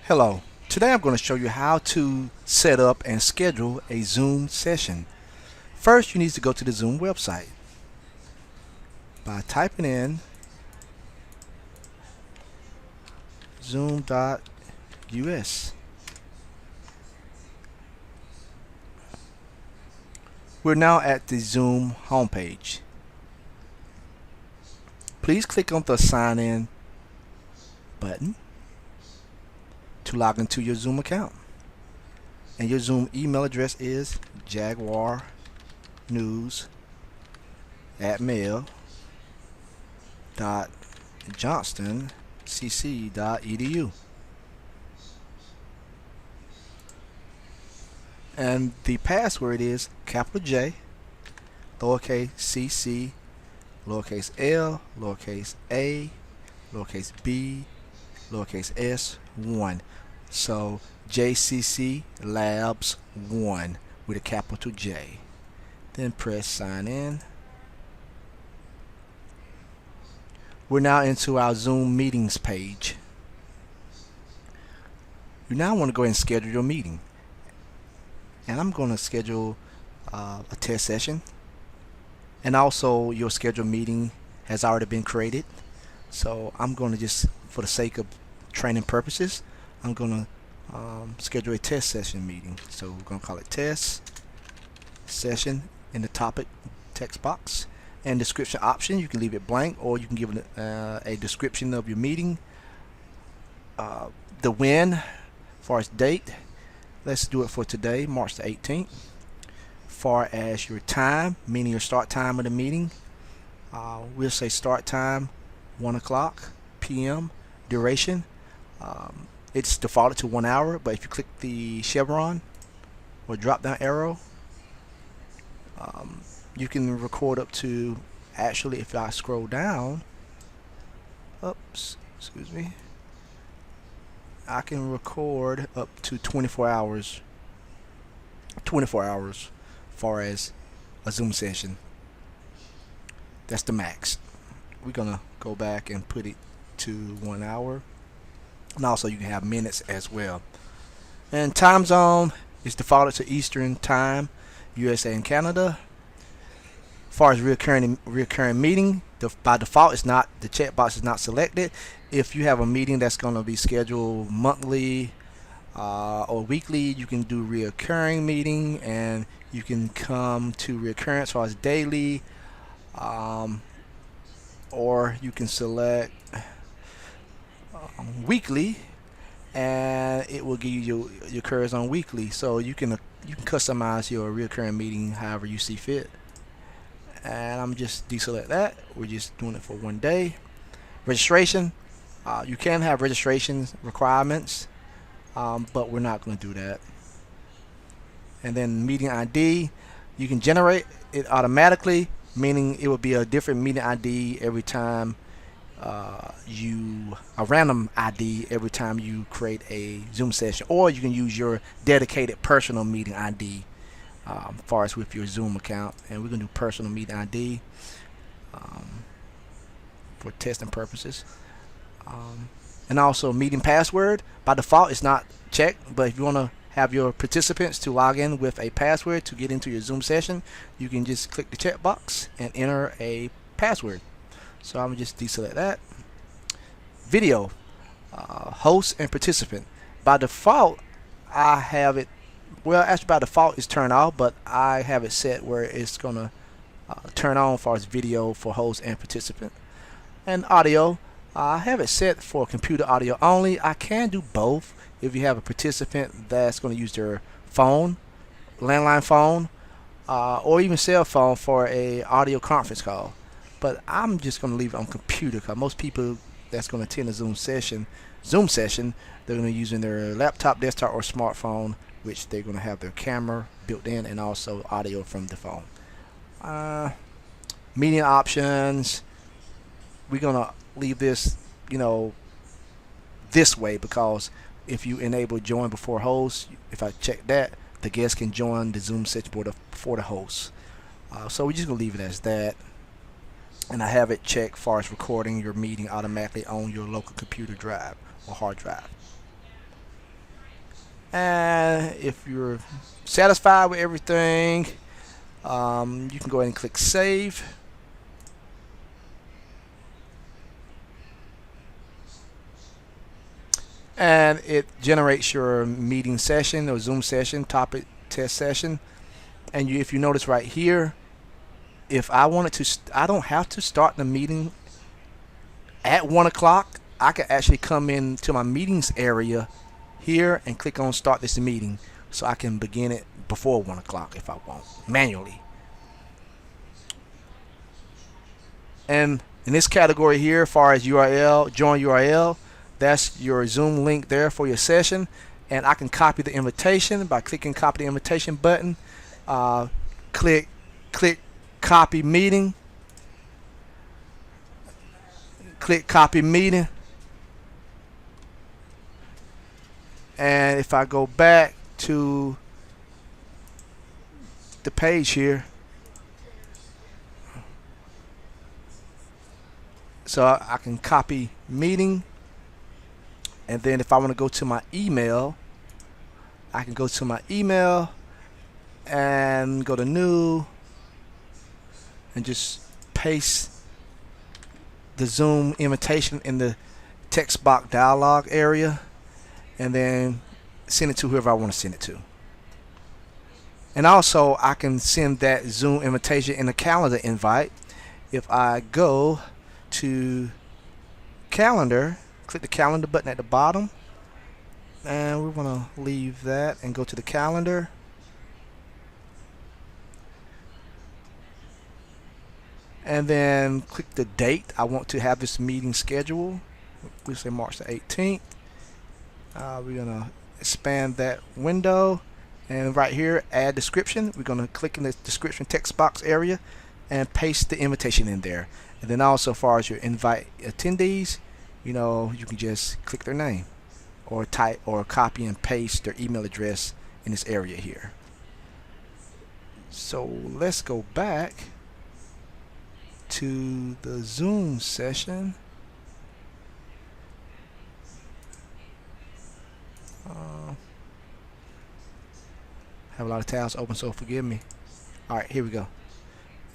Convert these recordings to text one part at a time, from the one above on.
Hello. Today I'm going to show you how to set up and schedule a Zoom session. First, you need to go to the Zoom website by typing in zoom.us. We're now at the Zoom homepage. Please click on the sign in button to log into your Zoom account. And your Zoom email address is jaguarnews@mail.johnston.cc.edu. And the password is capital J, lowercase cc, lowercase l, lowercase a, lowercase b, lowercase s 1. So JCC Labs 1 with a capital J. Then press sign in. We're now into our Zoom meetings page. You now want to go ahead and schedule your meeting. And I'm going to schedule a test session. And also your scheduled meeting has already been created. So I'm going to just, for the sake of training purposes, I'm going to schedule a test session meeting. So we're going to call it test session in the topic text box. And description option, you can leave it blank or you can give it a description of your meeting. The when, far as date, let's do it for today, March the 18th. Far as your time, meaning your start time of the meeting, we'll say start time 1 o'clock p.m. Duration, it's defaulted to 1 hour, but if you click the chevron or drop down arrow, you can record up to, actually if I scroll down, excuse me, I can record up to 24 hours far as a Zoom session. That's the max. We're gonna go back and put it to 1 hour, and also you can have minutes as well. And time zone is defaulted to Eastern Time, USA and Canada. As far as recurring meeting, by default, it's not, the checkbox is not selected. If you have a meeting that's going to be scheduled monthly or weekly, you can do recurring meeting, and you can come to recurrent as far as daily, or you can select weekly, and it will give you your occurs on weekly. So you can customize your recurring meeting however you see fit. And I'm just deselect that. We're just doing it for 1 day. Registration, you can have registration requirements, but we're not going to do that. And then meeting ID, you can generate it automatically, meaning it will be a different meeting ID every time a random ID every time you create a Zoom session, or you can use your dedicated personal meeting ID as far as with your Zoom account. And we're going to do personal meeting ID for testing purposes. And also meeting password, by default it's not checked, but if you want to have your participants to log in with a password to get into your Zoom session, you can just click the checkbox and enter a password. So I'm going to just deselect that. Video, host and participant. By default, I have it, well, actually by default it's turned off, but I have it set where it's going to turn on as far as video for host and participant. And audio, I have it set for computer audio only. I can do both if you have a participant that's going to use their phone, landline phone, or even cell phone for a audio conference call. But I'm just going to leave it on computer, because most people that's going to attend a Zoom session, they're going to use in their laptop, desktop, or smartphone, which they're going to have their camera built in and also audio from the phone. Meeting options, we're going to leave this, this way, because if you enable join before host, if I check that, the guest can join the Zoom session before the host. So we're just going to leave it as that. And I have it checked as far as recording your meeting automatically on your local computer drive or hard drive. And if you're satisfied with everything, you can go ahead and click save. And it generates your meeting session or Zoom session, topic test session. And if you notice right here, if I wanted to, I don't have to start the meeting at 1 o'clock. I can actually come into my meetings area here and click on start this meeting, so I can begin it before 1 o'clock if I want, manually. And in this category here, as far as URL, join URL, that's your Zoom link there for your session. And I can copy the invitation by clicking copy the invitation button. Click copy meeting. Click copy meeting. And if I go back to the page here, so I can copy meeting, and then if I want to go to my email, I can go to my email and go to new and just paste the Zoom invitation in the text box dialog area, and then send it to whoever I want to send it to. And also I can send that Zoom invitation in a calendar invite. If I go to calendar, click the calendar button at the bottom, and we're going to leave that and go to the calendar. And then click the date I want to have this meeting scheduled. We say March the 18th. We're going to expand that window, and right here add description. We're going to click in the description text box area and paste the invitation in there. And then also, as far as your invite attendees, you can just click their name or type or copy and paste their email address in this area here. So let's go back to the Zoom session. Have a lot of tabs open, so forgive me. Alright, here we go.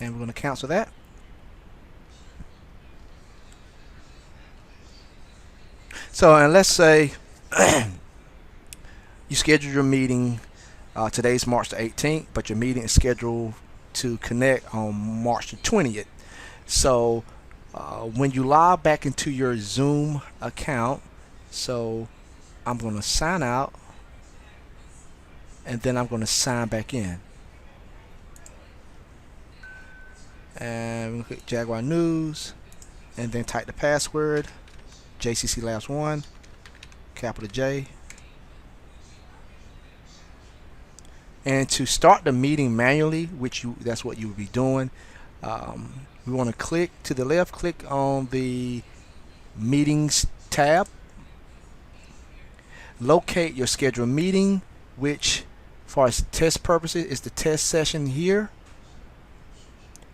And we're going to cancel that. So, and let's say you scheduled your meeting, today's March the 18th, but your meeting is scheduled to connect on March the 20th. So when you log back into your Zoom account, so I'm going to sign out, and then I'm going to sign back in. And we're going to click Jaguar News, and then type the password, JCC Labs 1, capital J. And to start the meeting manually, that's what you would be doing, we want to click to the left, click on the meetings tab, locate your scheduled meeting, which for test purposes is the test session here.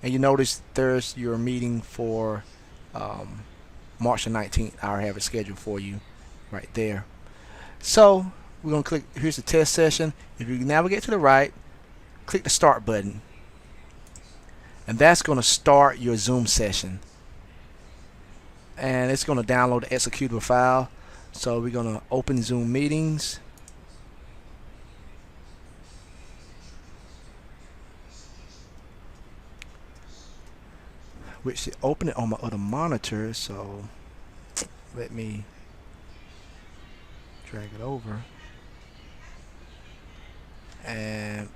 And you notice there's your meeting for March the 19th. I already have it scheduled for you right there. So we're going to click, here's the test session. If you navigate to the right, click the start button, and that's going to start your Zoom session, and it's going to download the executable file. So we're going to open Zoom meetings, which should open it on my other monitor. So let me drag it over, and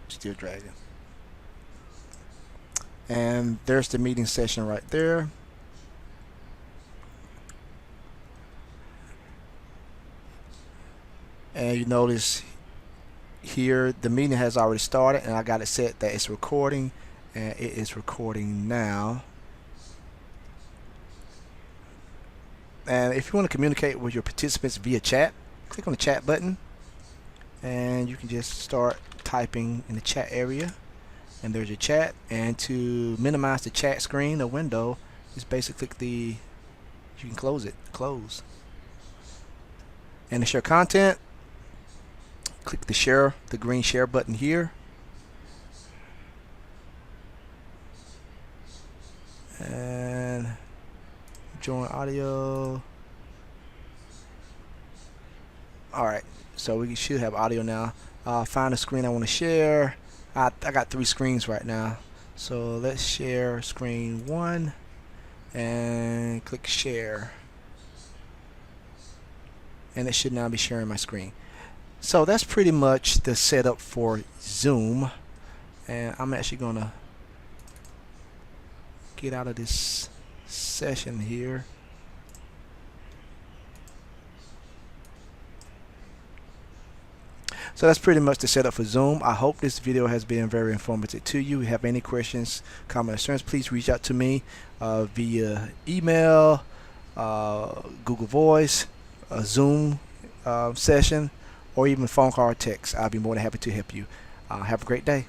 still dragging. And there's the meeting session right there. And you notice here the meeting has already started, and I got it set that it's recording, and it is recording now. And if you want to communicate with your participants via chat, click on the chat button, and you can just start typing in the chat area, and there's your chat. And to minimize the chat screen or window, just basically click you can close it, close. And to share content, click the green share button here. And join audio. Alright, so we should have audio now. Find a screen I want to share. I got 3 screens right now. So let's share screen 1 and click share. And it should now be sharing my screen. So that's pretty much the setup for Zoom. And I'm actually going to get out of this session here. So that's pretty much the setup for Zoom. I hope this video has been very informative to you. If you have any questions, comments, concerns, please reach out to me via email, Google Voice, a Zoom session, or even phone call or text. I'll be more than happy to help you. Have a great day.